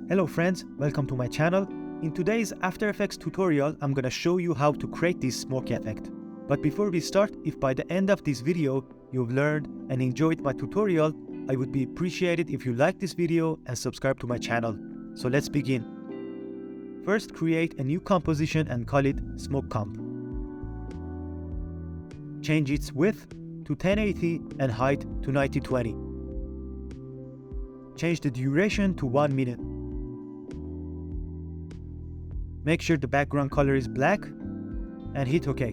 Hello friends, welcome to my channel. In today's After Effects tutorial, I'm gonna show you how to create this smoke effect. But before we start, if by the end of this video you've learned and enjoyed my tutorial, I would be appreciated if you like this video and subscribe to my channel. So let's begin. First, create a new composition and call it Smoke Comp. Change its width to 1080 and height to 9020. Change the duration to 1 minute. Make sure the background color is black and hit OK.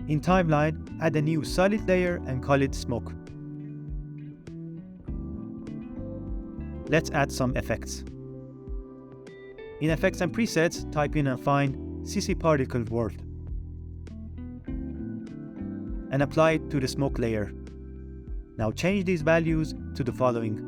In Timeline, add a new solid layer and call it Smoke. Let's add some effects. In Effects and Presets, type in and find CC Particle World and apply it to the smoke layer. Now change these values to the following.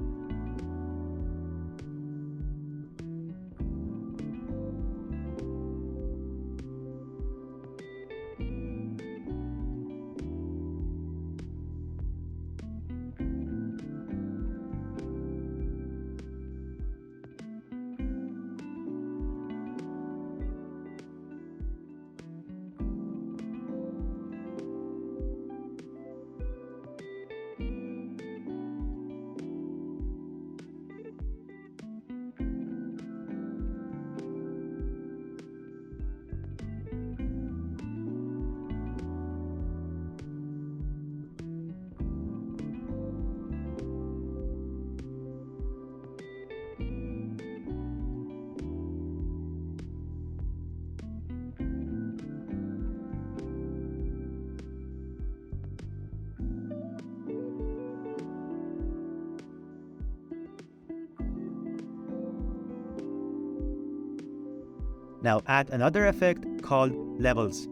Now add another effect called Levels.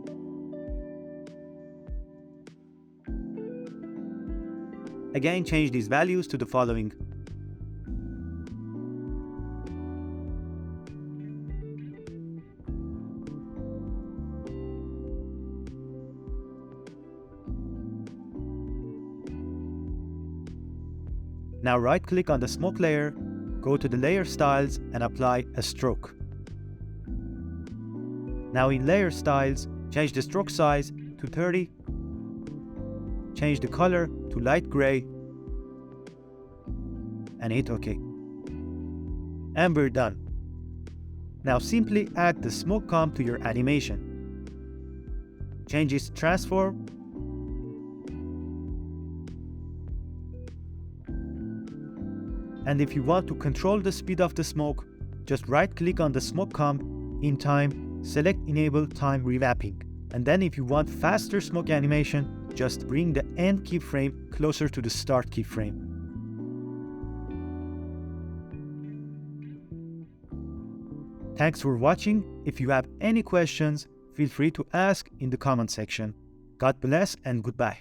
Again, change these values to the following. Now right-click on the smoke layer, go to the layer styles and apply a stroke. Now in Layer Styles, change the stroke size to 30, change the color to light gray, and hit OK. And we're done. Now simply add the smoke comp to your animation. Change its transform, and if you want to control the speed of the smoke, just right-click on the smoke comp in Time, select Enable Time Revamping, and then if you want faster smoke animation, just bring the end keyframe closer to the start keyframe. Thanks for watching. If you have any questions, feel free to ask in the comment section. God bless and goodbye.